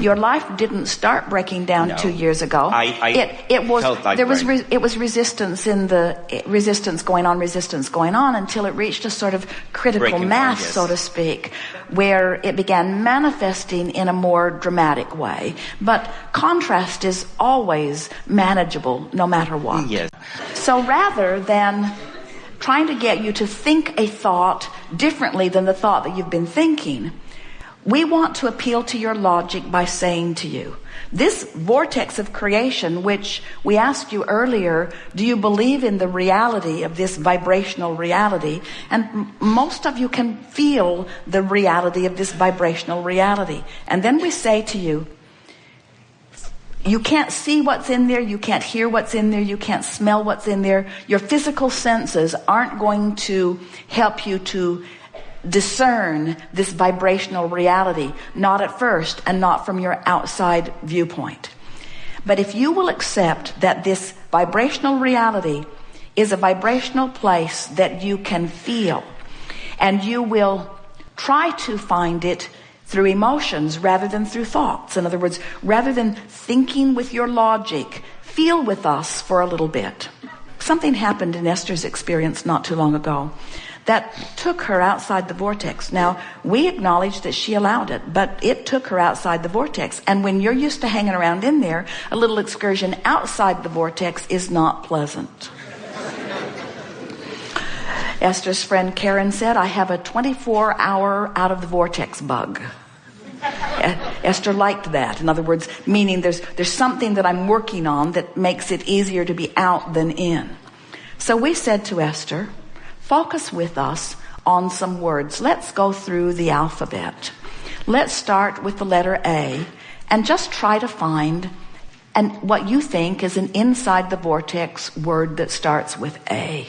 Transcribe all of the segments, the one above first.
Your life didn't start breaking down 2 years ago. It was resistance going on until it reached a sort of critical mass, so to speak, where it began manifesting in a more dramatic way. But contrast is always manageable, no matter what. Yes. So rather than trying to get you to think a thought differently than the thought that you've been thinking, we want to appeal to your logic by saying to you, this vortex of creation, which we asked you earlier, do you believe in the reality of this vibrational reality? And most of you can feel the reality of this vibrational reality. And then we say to you, you can't see what's in there, you can't hear what's in there, you can't smell what's in there. Your physical senses aren't going to help you to discern this vibrational reality, not at first and not from your outside viewpoint. But if you will accept that this vibrational reality is a vibrational place that you can feel, and you will try to find it through emotions rather than through thoughts. In other words, rather than thinking with your logic, feel with us for a little bit. Something happened in Esther's experience not too long ago that took her outside the vortex. Now, we acknowledge that she allowed it, but it took her outside the vortex. And when you're used to hanging around in there, a little excursion outside the vortex is not pleasant. Esther's friend Karen said, I have a 24-hour out of the vortex bug. Esther liked that. In other words, meaning there's something that I'm working on that makes it easier to be out than in. So we said to Esther, focus with us on some words. Let's go through the alphabet. Let's start with the letter A and just try to find what you think is an inside the vortex word that starts with A.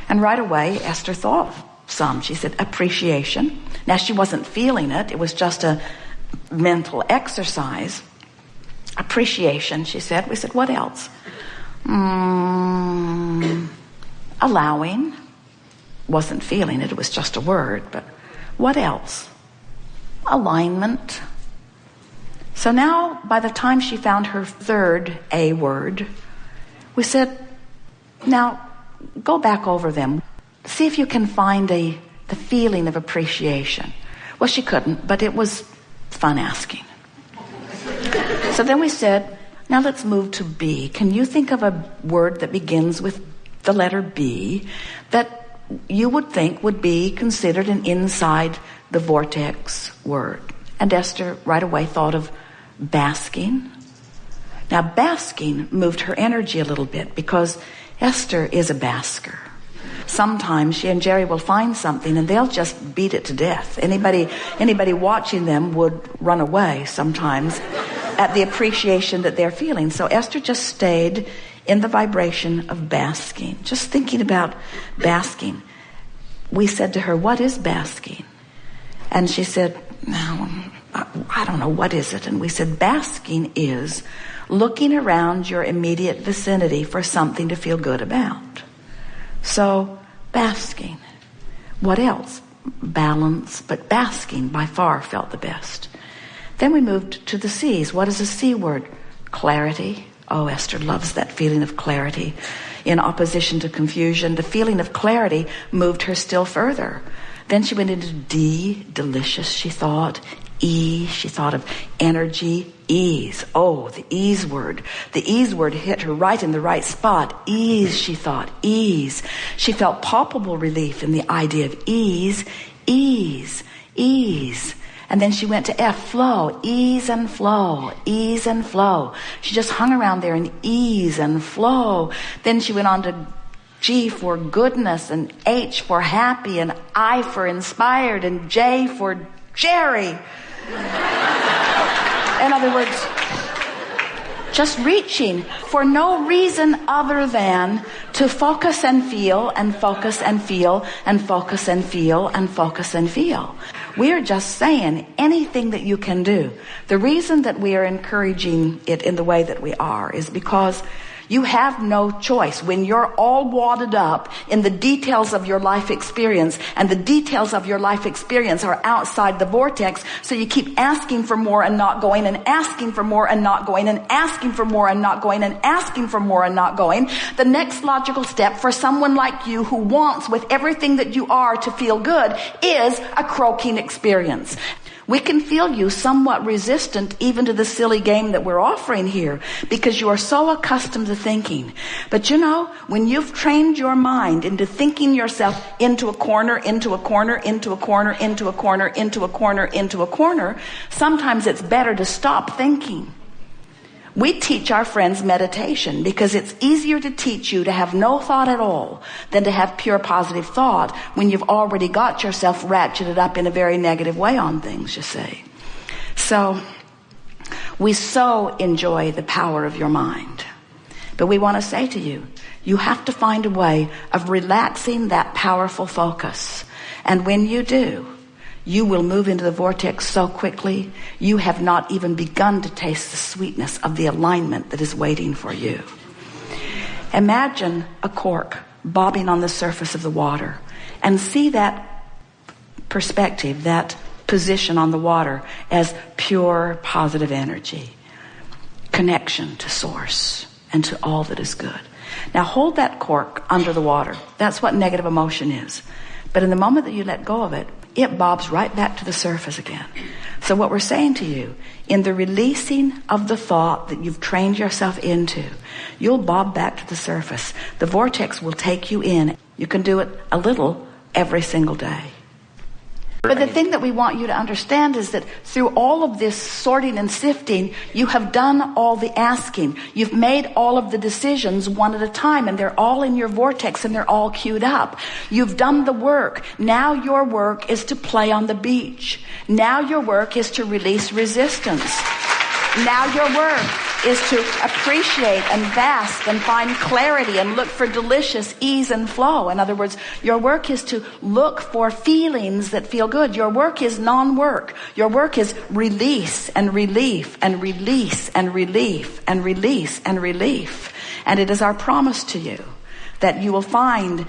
And right away, Esther thought of some. She said, appreciation. Now, she wasn't feeling it. It was just a mental exercise. Appreciation, she said. We said, what else? Allowing. Wasn't feeling it. It was just a word. But what else? Alignment. So now, by the time she found her third A word, we said, now, go back over them. See if you can find the feeling of appreciation. Well, she couldn't, but it was fun asking. So then we said, now let's move to B. Can you think of a word that begins with the letter B that you would think would be considered an inside the vortex word? And Esther right away thought of basking. Now, basking moved her energy a little bit because Esther is a basker. Sometimes she and Jerry will find something and they'll just beat it to death. Anybody watching them would run away sometimes at the appreciation that they're feeling. So Esther just stayed in the vibration of basking, just thinking about basking. We said to her, what is basking? And she said, no, I don't know, what is it? And we said, basking is looking around your immediate vicinity for something to feel good about. So, basking. What else? Balance, but basking by far felt the best. Then we moved to the C's. What is a C word? Clarity. Oh, Esther loves that feeling of clarity. In opposition to confusion, the feeling of clarity moved her still further. Then she went into D, delicious, she thought. E, she thought of energy. Ease. Oh, the ease word. The ease word hit her right in the right spot. Ease, she thought. Ease. She felt palpable relief in the idea of ease. Ease. Ease. And then she went to F, flow. Ease and flow. Ease and flow. She just hung around there in ease and flow. Then she went on to G for goodness, and H for happy, and I for inspired, and J for Jerry. In other words, just reaching for no reason other than to focus and feel and focus and feel and focus and feel and focus and feel. We are just saying anything that you can do. The reason that we are encouraging it in the way that we are is because You have no choice. When you're all wadded up in the details of your life experience, and the details of your life experience are outside the vortex, so you keep asking for more and not going, and asking for more and not going, and asking for more and not going, and asking for more and not going. The next logical step for someone like you who wants with everything that you are to feel good is a croaking experience. We can feel you somewhat resistant even to the silly game that we're offering here, because you are so accustomed to thinking. But you know, when you've trained your mind into thinking yourself into a corner, into a corner, into a corner, into a corner, into a corner, into a corner, sometimes it's better to stop thinking. We teach our friends meditation because it's easier to teach you to have no thought at all than to have pure positive thought when you've already got yourself ratcheted up in a very negative way on things, you see. So we so enjoy the power of your mind. But we want to say to you, you have to find a way of relaxing that powerful focus. And when you do, you will move into the vortex so quickly, you have not even begun to taste the sweetness of the alignment that is waiting for you. Imagine a cork bobbing on the surface of the water, and see that perspective, that position on the water as pure positive energy, connection to source and to all that is good. Now hold that cork under the water. That's what negative emotion is. But in the moment that you let go of it, it bobs right back to the surface again. So what we're saying to you, in the releasing of the thought that you've trained yourself into, you'll bob back to the surface. The vortex will take you in. You can do it a little every single day. But the thing that we want you to understand is that through all of this sorting and sifting, you have done all the asking. You've made all of the decisions one at a time, and they're all in your vortex and they're all queued up. You've done the work. Now your work is to play on the beach. Now your work is to release resistance. Now your work is to appreciate and bask and find clarity and look for delicious ease and flow. In other words, your work is to look for feelings that feel good. Your work is non-work. Your work is release and relief and release and relief and release and relief. And it is our promise to you that you will find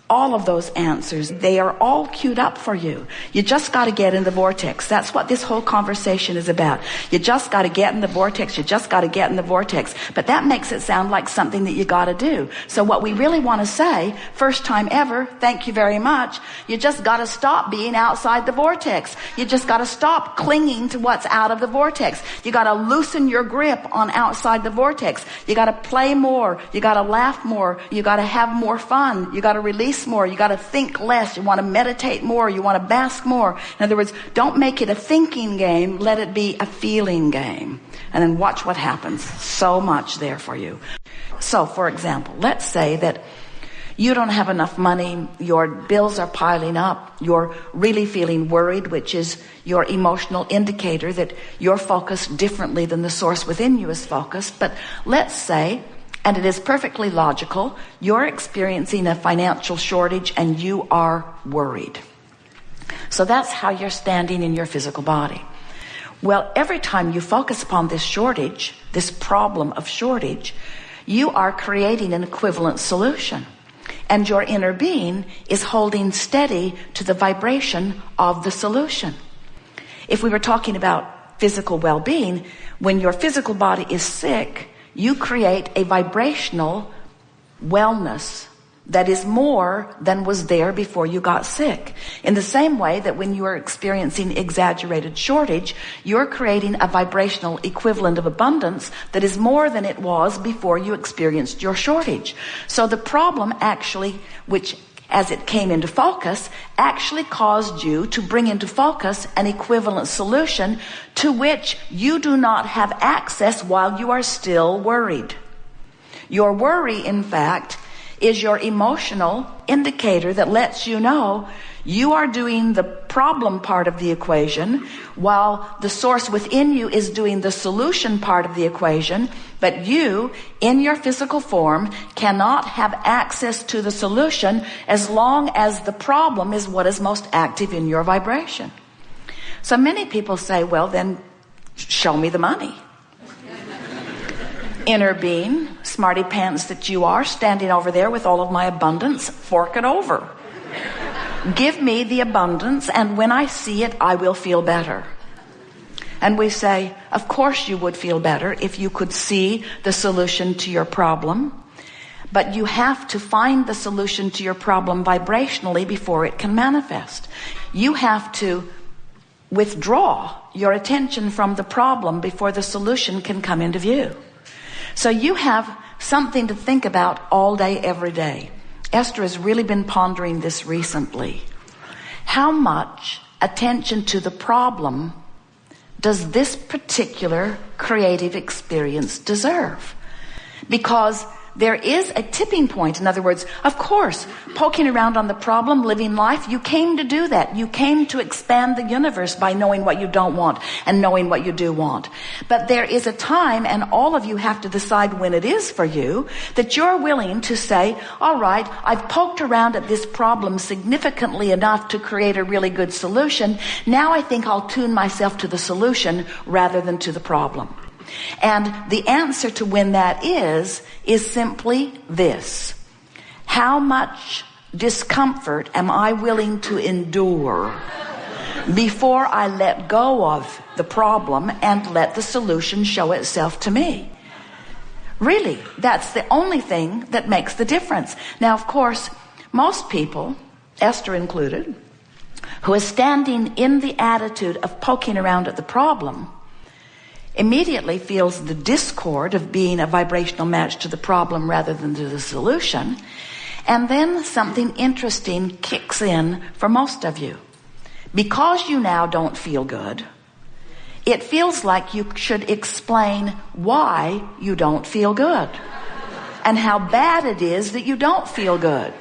all of those answers. They are all queued up for you. You just got to get in the vortex. That's what this whole conversation is about. You just got to get in the vortex. You just got to get in the vortex. But that makes it sound like something that you got to do. So what we really want to say, first time ever, thank you very much. You just got to stop being outside the vortex. You just got to stop clinging to what's out of the vortex. You got to loosen your grip on outside the vortex. You got to play more. You got to laugh more. You got to have more fun. You got to release more. You got to think less. You want to meditate more. You want to bask more. In other words, don't make it a thinking game. Let it be a feeling game. And then watch what happens. So much there for you. So, for example, let's say that you don't have enough money. Your bills are piling up. You're really feeling worried, which is your emotional indicator that you're focused differently than the source within you is focused. But let's say, and it is perfectly logical, you're experiencing a financial shortage and you are worried. So that's how you're standing in your physical body. Well, every time you focus upon this shortage, this problem of shortage, you are creating an equivalent solution. And your inner being is holding steady to the vibration of the solution. If we were talking about physical well-being, when your physical body is sick, you create a vibrational wellness that is more than was there before you got sick. In the same way that when you are experiencing exaggerated shortage, you're creating a vibrational equivalent of abundance that is more than it was before you experienced your shortage. So the problem actually, which as it came into focus, actually caused you to bring into focus an equivalent solution to which you do not have access while you are still worried. Your worry, in fact, is your emotional indicator that lets you know you are doing the problem part of the equation while the source within you is doing the solution part of the equation. But you, in your physical form, cannot have access to the solution as long as the problem is what is most active in your vibration. So many people say, well, then show me the money. Inner being, smarty pants that you are, standing over there with all of my abundance, fork it over. Give me the abundance, and when I see it, I will feel better. And we say, of course you would feel better if you could see the solution to your problem. But you have to find the solution to your problem vibrationally before it can manifest. You have to withdraw your attention from the problem before the solution can come into view. So you have something to think about all day, every day. Esther has really been pondering this recently. How much attention to the problem does this particular creative experience deserve? Because there is a tipping point. In other words, of course, poking around on the problem, living life, you came to do that. You came to expand the universe by knowing what you don't want and knowing what you do want. But there is a time, and all of you have to decide when it is for you, that you're willing to say, all right, I've poked around at this problem significantly enough to create a really good solution. Now I think I'll tune myself to the solution rather than to the problem. And the answer to when that is simply this. How much discomfort am I willing to endure before I let go of the problem and let the solution show itself to me? Really, that's the only thing that makes the difference. Now, of course, most people, Esther included, who is standing in the attitude of poking around at the problem, immediately feels the discord of being a vibrational match to the problem rather than to the solution. And then something interesting kicks in for most of you. Because you now don't feel good, it feels like you should explain why you don't feel good and how bad it is that you don't feel good,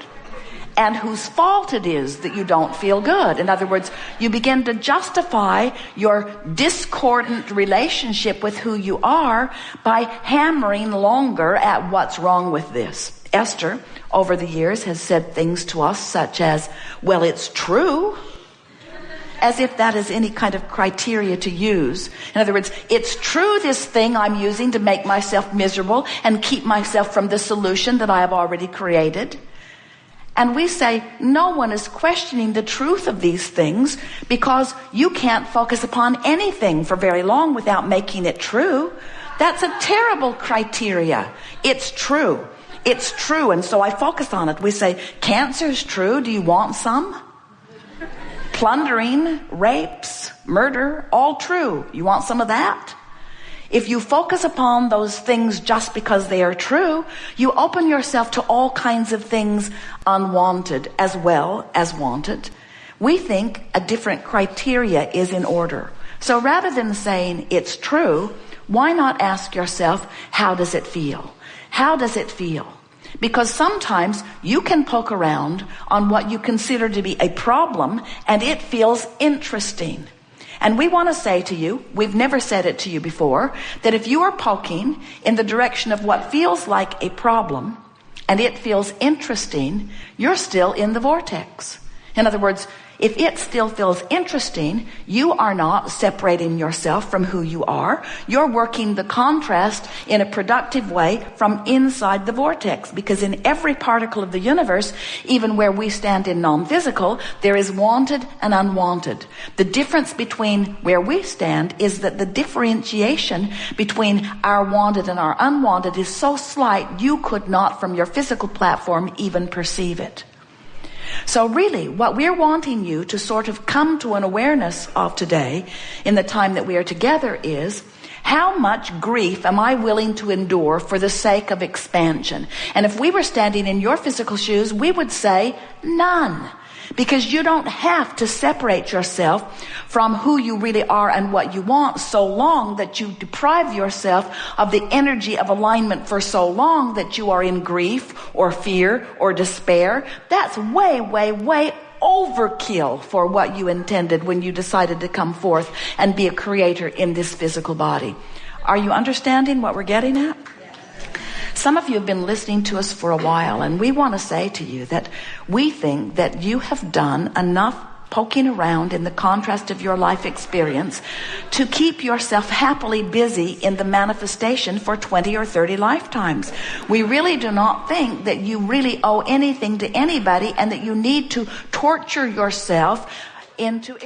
and whose fault it is that you don't feel good. In other words, you begin to justify your discordant relationship with who you are by hammering longer at what's wrong with this. Esther, over the years, has said things to us such as, well, it's true, as if that is any kind of criteria to use. In other words, it's true, this thing I'm using to make myself miserable and keep myself from the solution that I have already created. And we say, no one is questioning the truth of these things, because you can't focus upon anything for very long without making it true. That's a terrible criteria. It's true. It's true, and so I focus on it. We say, cancer's true. Do you want some? Plundering, rapes, murder, all true. You want some of that? If you focus upon those things just because they are true, you open yourself to all kinds of things unwanted as well as wanted. We think a different criteria is in order. So rather than saying it's true, why not ask yourself, how does it feel? How does it feel? Because sometimes you can poke around on what you consider to be a problem and it feels interesting. And we want to say to you, we've never said it to you before, that if you are poking in the direction of what feels like a problem and it feels interesting, you're still in the vortex. In other words, if it still feels interesting, you are not separating yourself from who you are. You're working the contrast in a productive way from inside the vortex, because in every particle of the universe, even where we stand in non-physical, there is wanted and unwanted. The difference between where we stand is that the differentiation between our wanted and our unwanted is so slight you could not from your physical platform even perceive it. So really, what we're wanting you to sort of come to an awareness of today, in the time that we are together, is how much grief am I willing to endure for the sake of expansion? And if we were standing in your physical shoes, we would say none. Because you don't have to separate yourself from who you really are and what you want so long that you deprive yourself of the energy of alignment for so long that you are in grief or fear or despair. That's way, way, way overkill for what you intended when you decided to come forth and be a creator in this physical body. Are you understanding what we're getting at? Some of you have been listening to us for a while, and we want to say to you that we think that you have done enough poking around in the contrast of your life experience to keep yourself happily busy in the manifestation for 20 or 30 lifetimes. We really do not think that you really owe anything to anybody and that you need to torture yourself into